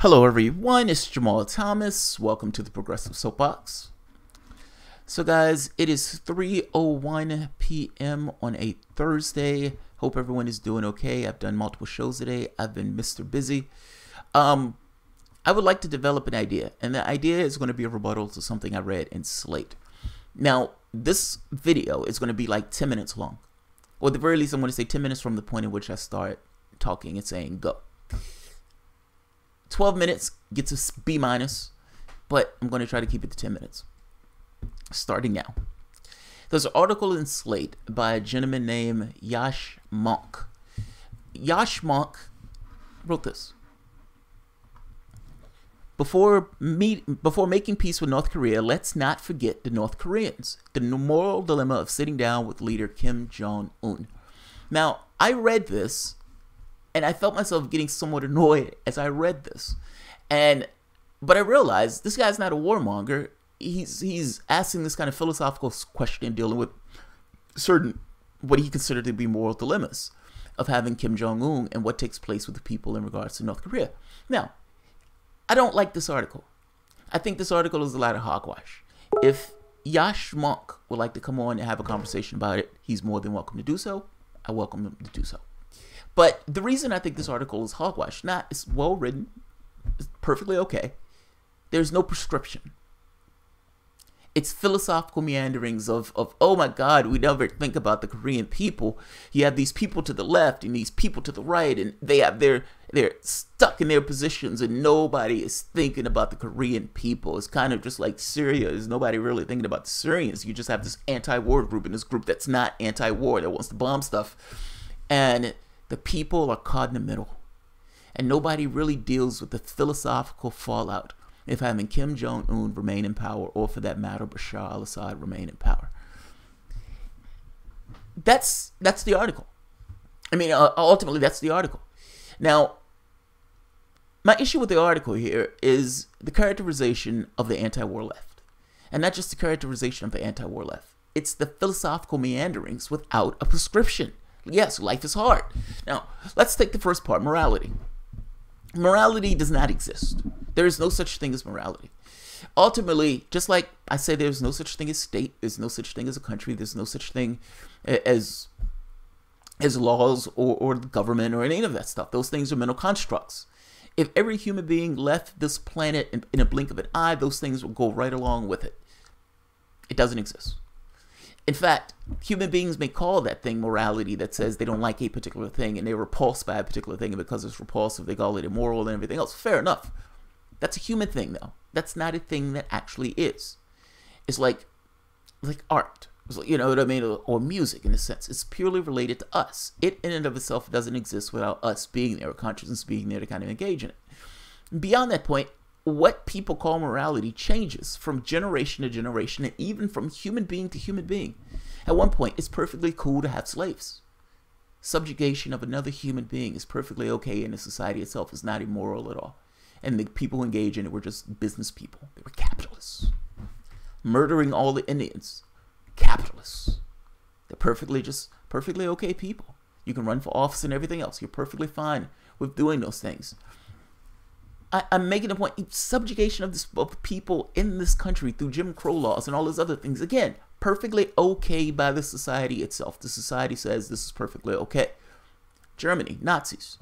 Hello everyone, it's Jamal Thomas. Welcome to the Progressive Soapbox. So guys, it is 3:01 p.m. on a Thursday. Hope everyone is doing okay. I've done multiple shows today. I've been Mr. Busy. I would like to develop an idea, and the idea is going to be a rebuttal to something I read in SLATE. Now, this video is going to be like 10 minutes long. Or at the very least, I'm going to say 10 minutes from the point in which I start talking and saying go. 12 minutes gets a B minus, but I'm going to try to keep it to 10 minutes. Starting now. There's an article in SLATE by a gentleman named Yash Monk. Yash Monk wrote this. Before making peace with North Korea, let's not forget the North Koreans. The moral dilemma of sitting down with leader Kim Jong-un. Now, I read this, and I felt myself getting somewhat annoyed as I read this. But I realized this guy's not a warmonger. He's asking this kind of philosophical question dealing with certain, what he considered to be moral dilemmas of having Kim Jong-un and what takes place with the people in regards to North Korea. Now, I don't like this article. I think this article is a lot of hogwash. If Yash Monk would like to come on and have a conversation about it, he's more than welcome to do so. I welcome him to do so. But the reason I think this article is hogwash, it's well written, it's perfectly okay. There's no prescription. It's philosophical meanderings of oh my God, we never think about the Korean people. You have these people to the left and these people to the right, and they're stuck in their positions, and nobody is thinking about the Korean people. It's kind of just like Syria. There's nobody really thinking about the Syrians. You just have this anti-war group and this group that's not anti-war that wants to bomb stuff, and the people are caught in the middle, and nobody really deals with the philosophical fallout of having Kim Jong-un remain in power, or for that matter, Bashar al-Assad remain in power. That's the article. I mean, ultimately, that's the article. Now, my issue with the article here is the characterization of the anti-war left, and not just the characterization of the anti-war left. It's the philosophical meanderings without a prescription. Yes, life is hard. Now, let's take the first part, morality. Morality does not exist. There is no such thing as morality. Ultimately, just like I say there's no such thing as state, there's no such thing as a country, there's no such thing as laws or the government or any of that stuff. Those things are mental constructs. If every human being left this planet in a blink of an eye, those things will go right along with it. It doesn't exist. In fact, human beings may call that thing morality, that says they don't like a particular thing and they're repulsed by a particular thing, and because it's repulsive, they call it immoral and everything else. Fair enough. That's a human thing, though. That's not a thing that actually is. It's like art. It's like, you know what I mean? Or music, in a sense. It's purely related to us. It, in and of itself, doesn't exist without us being there, or consciousness being there to kind of engage in it. Beyond that point, what people call morality changes from generation to generation, and even from human being to human being. At one point, it's perfectly cool to have slaves. Subjugation of another human being is perfectly okay, and the society itself is not immoral at all. And the people who engage in it were just business people. They were capitalists. Murdering all the Indians, capitalists. They're perfectly okay people. You can run for office and everything else. You're perfectly fine with doing those things. I'm making a point. Subjugation of people in this country through Jim Crow laws and all those other things, again, perfectly okay by the society itself. The society says this is perfectly okay. Germany, Nazis.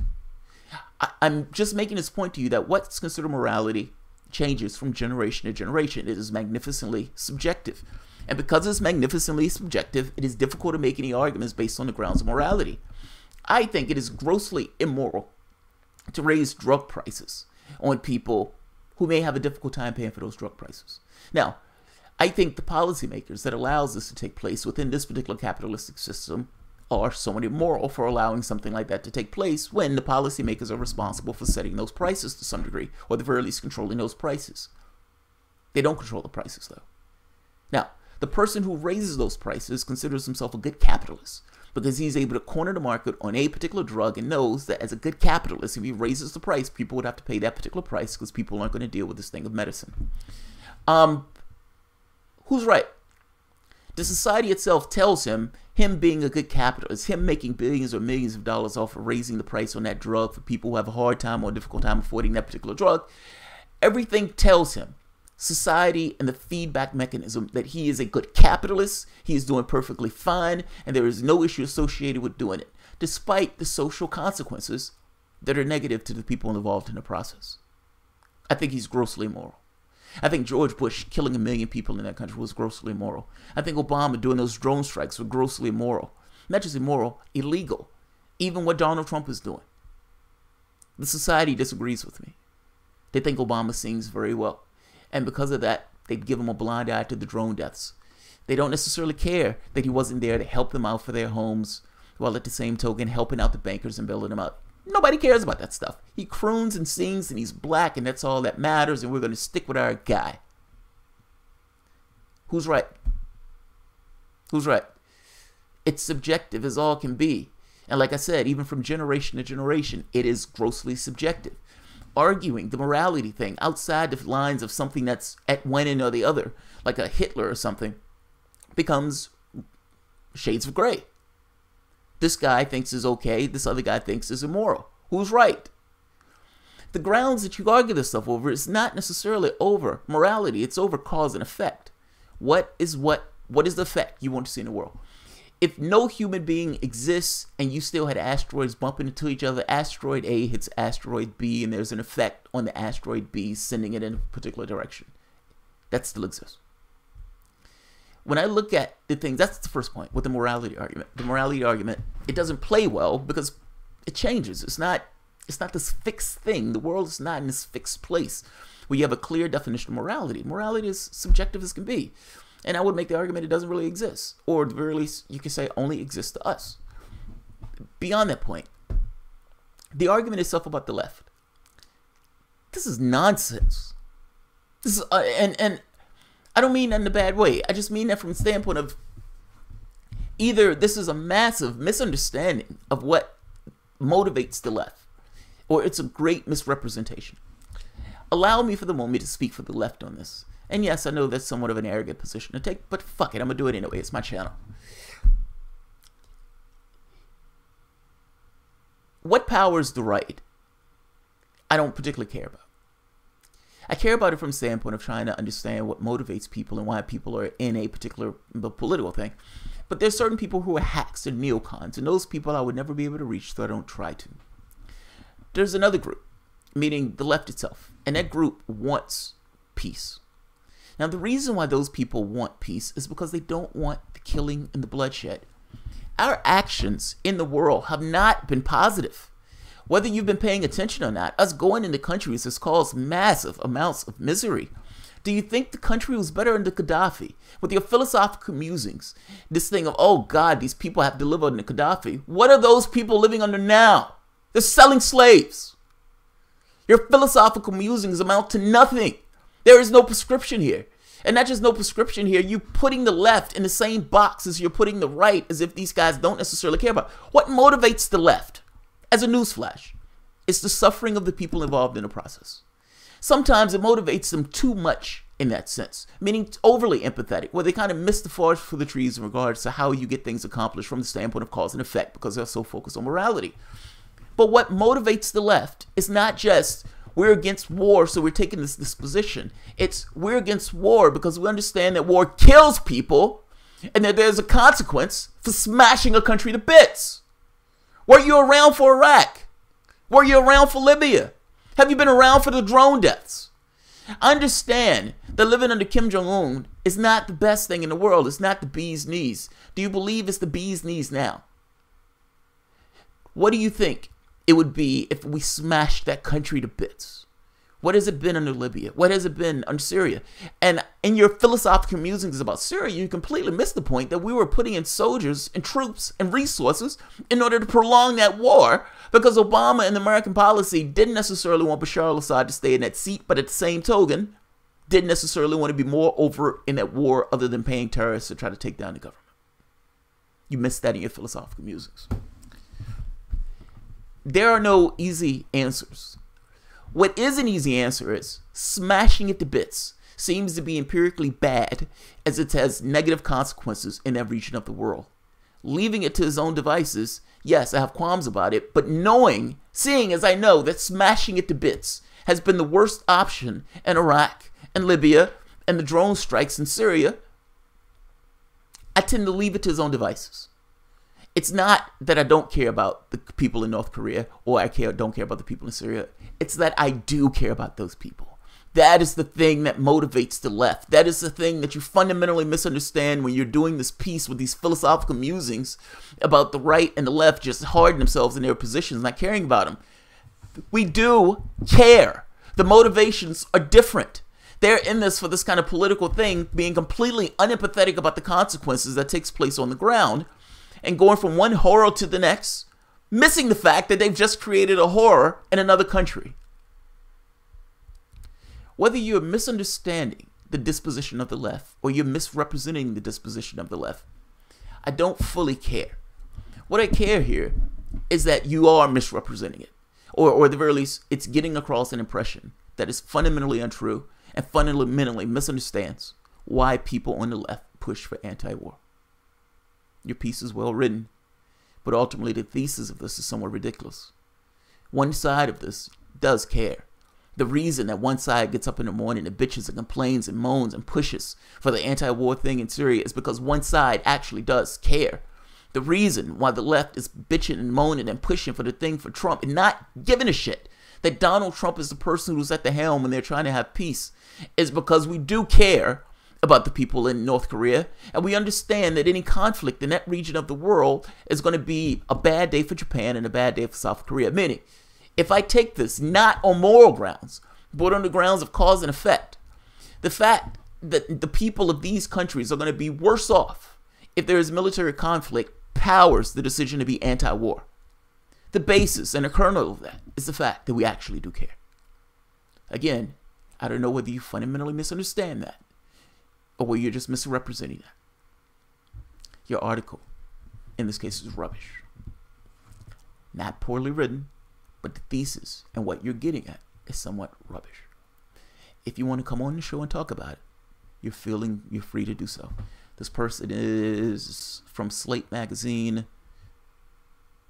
I'm just making this point to you that what's considered morality changes from generation to generation. It is magnificently subjective. And because it's magnificently subjective, it is difficult to make any arguments based on the grounds of morality. I think it is grossly immoral to raise drug prices on people who may have a difficult time paying for those drug prices. Now, I think the policymakers that allows this to take place within this particular capitalistic system are somewhat immoral for allowing something like that to take place when the policymakers are responsible for setting those prices to some degree, or at the very least controlling those prices. They don't control the prices, though. Now, the person who raises those prices considers himself a good capitalist because he's able to corner the market on a particular drug and knows that as a good capitalist, if he raises the price, people would have to pay that particular price because people aren't going to deal with this thing of medicine. Who's right? The society itself tells him being a good capitalist, him making billions or millions of dollars off of raising the price on that drug for people who have a hard time or difficult time affording that particular drug. Everything tells him, society and the feedback mechanism, that he is a good capitalist, he is doing perfectly fine, and there is no issue associated with doing it, despite the social consequences that are negative to the people involved in the process. I think he's grossly immoral. I think George Bush killing 1 million people in that country was grossly immoral. I think Obama doing those drone strikes were grossly immoral. Not just immoral, illegal. Even what Donald Trump is doing. The society disagrees with me. They think Obama sings very well. And because of that, they give him a blind eye to the drone deaths. They don't necessarily care that he wasn't there to help them out for their homes, while at the same token helping out the bankers and bailing them out. Nobody cares about that stuff. He croons and sings and he's black and that's all that matters, and we're going to stick with our guy. Who's right? Who's right? It's subjective as all can be. And like I said, even from generation to generation, it is grossly subjective. Arguing the morality thing outside the lines of something that's at one end or the other, like a Hitler or something, becomes shades of gray. This guy thinks is okay, this other guy thinks is immoral. Who's right? The grounds that you argue this stuff over is not necessarily over morality, it's over cause and effect. What is the effect you want to see in the world? If no human being exists and you still had asteroids bumping into each other, asteroid A hits asteroid B and there's an effect on the asteroid B sending it in a particular direction, that still exists. When I look at the things, that's the first point with the morality argument. The morality argument, it doesn't play well because it changes. It's not this fixed thing. The world is not in this fixed place where you have a clear definition of morality. Morality is subjective as can be. And I would make the argument it doesn't really exist. Or at the very least, you could say only exists to us. Beyond that point, the argument itself about the left. This is nonsense. This is, and I don't mean that in a bad way. I just mean that from the standpoint of either this is a massive misunderstanding of what motivates the left, or it's a great misrepresentation. Allow me for the moment to speak for the left on this. And yes, I know that's somewhat of an arrogant position to take, but fuck it, I'm going to do it anyway. It's my channel. What powers the right, I don't particularly care about. I care about it from the standpoint of trying to understand what motivates people and why people are in a particular political thing. But there's certain people who are hacks and neocons, and those people I would never be able to reach, so I don't try to. There's another group, meaning the left itself, and that group wants peace. Now, the reason why those people want peace is because they don't want the killing and the bloodshed. Our actions in the world have not been positive. Whether you've been paying attention or not, us going into countries has caused massive amounts of misery. Do you think the country was better under Gaddafi? With your philosophical musings, this thing of, oh God, these people have to live under Gaddafi. What are those people living under now? They're selling slaves. Your philosophical musings amount to nothing. There is no prescription here. And not just no prescription here, you're putting the left in the same box as you're putting the right, as if these guys don't necessarily care about. What motivates the left? As a newsflash, it's the suffering of the people involved in the process. Sometimes it motivates them too much in that sense, meaning overly empathetic, where they kind of miss the forest for the trees in regards to how you get things accomplished from the standpoint of cause and effect, because they're so focused on morality. But what motivates the left is not just we're against war, so we're taking this position. It's we're against war because we understand that war kills people and that there's a consequence for smashing a country to bits. Were you around for Iraq? Were you around for Libya? Have you been around for the drone deaths? Understand that living under Kim Jong-un is not the best thing in the world. It's not the bee's knees. Do you believe it's the bee's knees now? What do you think it would be if we smashed that country to bits? What has it been under Libya? What has it been under Syria? And in your philosophical musings about Syria, you completely missed the point that we were putting in soldiers and troops and resources in order to prolong that war, because Obama and the American policy didn't necessarily want Bashar al-Assad to stay in that seat, but at the same token, didn't necessarily want to be more overt in that war other than paying terrorists to try to take down the government. You missed that in your philosophical musings. There are no easy answers. What is an easy answer is smashing it to bits. seems to be empirically bad as it has negative consequences in that region of the world. Leaving it to his own devices, yes, I have qualms about it, but seeing as I know that smashing it to bits has been the worst option in Iraq and Libya and the drone strikes in Syria, I tend to leave it to his own devices. It's not that I don't care about the people in North Korea or don't care about the people in Syria. It's that I do care about those people. That is the thing that motivates the left. That is the thing that you fundamentally misunderstand when you're doing this piece with these philosophical musings about the right and the left just hardening themselves in their positions, not caring about them. We do care. The motivations are different. They're in this for this kind of political thing, being completely unempathetic about the consequences that takes place on the ground and going from one horror to the next, missing the fact that they've just created a horror in another country. Whether you're misunderstanding the disposition of the left or you're misrepresenting the disposition of the left, I don't fully care. What I care here is that you are misrepresenting it, or at the very least, it's getting across an impression that is fundamentally untrue and fundamentally misunderstands why people on the left push for anti-war. Your piece is well written, but ultimately the thesis of this is somewhat ridiculous. One side of this does care. The reason that one side gets up in the morning and bitches and complains and moans and pushes for the anti-war thing in Syria is because one side actually does care. The reason why the left is bitching and moaning and pushing for the thing for Trump and not giving a shit that Donald Trump is the person who's at the helm when they're trying to have peace is because we do care about the people in North Korea, and we understand that any conflict in that region of the world is going to be a bad day for Japan and a bad day for South Korea. Meaning, if I take this not on moral grounds, but on the grounds of cause and effect, the fact that the people of these countries are going to be worse off if there is military conflict powers the decision to be anti-war. The basis and the kernel of that is the fact that we actually do care. Again, I don't know whether you fundamentally misunderstand that or whether you're just misrepresenting that. Your article, in this case, is rubbish. Not poorly written, but the thesis and what you're getting at is somewhat rubbish. If you want to come on the show and talk about it, you're free to do so. This person is from SLATE magazine,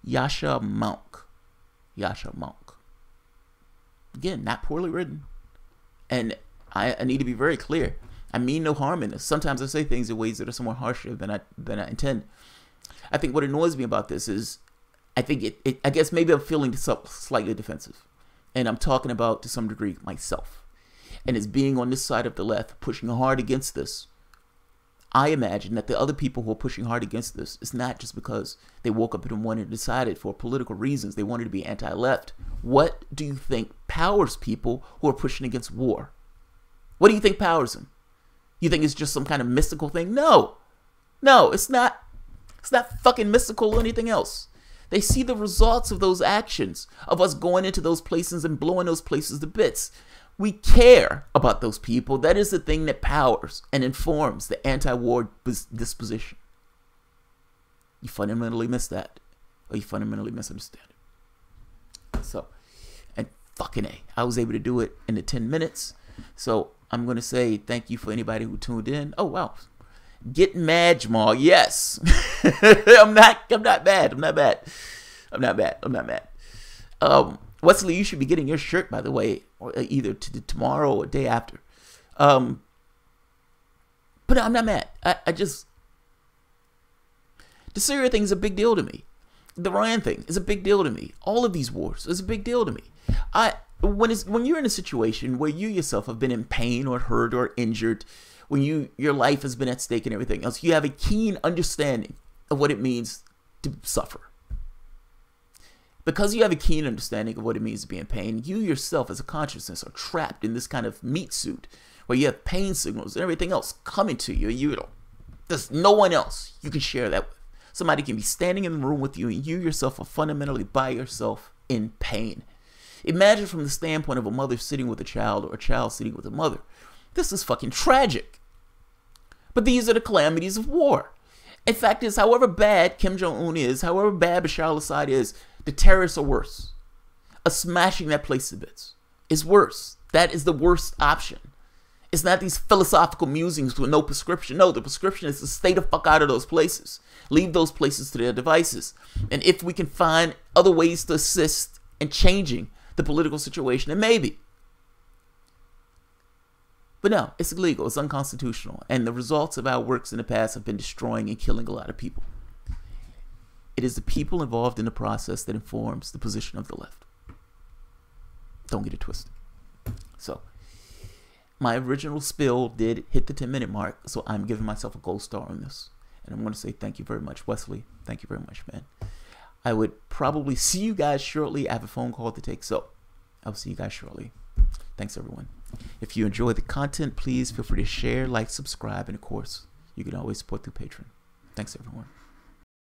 Yasha Monk. Yasha Monk. Again, not poorly written. And I need to be very clear. I mean no harm in this. Sometimes I say things in ways that are somewhat harsher than I intend. I think what annoys me about this is I guess maybe I'm feeling slightly defensive. And I'm talking about, to some degree, myself. And as being on this side of the left, pushing hard against this, I imagine that the other people who are pushing hard against this is not just because they woke up in the morning and decided for political reasons they wanted to be anti-left. What do you think powers people who are pushing against war? What do you think powers them? You think it's just some kind of mystical thing? No, it's not. It's not fucking mystical or anything else. They see the results of those actions, of us going into those places and blowing those places to bits. We care about those people. That is the thing that powers and informs the anti-war disposition. You fundamentally miss that, or you fundamentally misunderstand it. So, and fucking A, I was able to do it in the 10 minutes. So I'm going to say thank you for anybody who tuned in. Oh, wow. Get mad, Jamal. Yes. I'm not bad. Wesley, you should be getting your shirt, by the way, or either tomorrow or day after. But I'm not mad. I just, the Syria thing is a big deal to me. The Iran thing is a big deal to me. All of these wars is a big deal to me. When you're in a situation where you yourself have been in pain or hurt or injured, when your life has been at stake and everything else, you have a keen understanding of what it means to suffer. Because you have a keen understanding of what it means to be in pain, you yourself as a consciousness are trapped in this kind of meat suit where you have pain signals and everything else coming to you. There's no one else you can share that with. Somebody can be standing in the room with you and you yourself are fundamentally by yourself in pain. Imagine from the standpoint of a mother sitting with a child or a child sitting with a mother. This is fucking tragic. But these are the calamities of war. In fact, however bad Kim Jong-un is, however bad Bashar al-Assad is, the terrorists are worse. Smashing that place to bits is worse. That is the worst option. It's not these philosophical musings with no prescription. No, the prescription is to stay the fuck out of those places. Leave those places to their devices. And if we can find other ways to assist in changing the political situation, then maybe. But no, it's illegal. It's unconstitutional. And the results of our works in the past have been destroying and killing a lot of people. It is the people involved in the process that informs the position of the left. Don't get it twisted. So, my original spill did hit the 10-minute mark, so I'm giving myself a gold star on this. And I'm going to say thank you very much, Wesley. Thank you very much, man. I would probably see you guys shortly. I have a phone call to take, so I'll see you guys shortly. Thanks, everyone. If you enjoy the content, please feel free to share, like, subscribe, and of course, you can always support through Patreon. Thanks, everyone.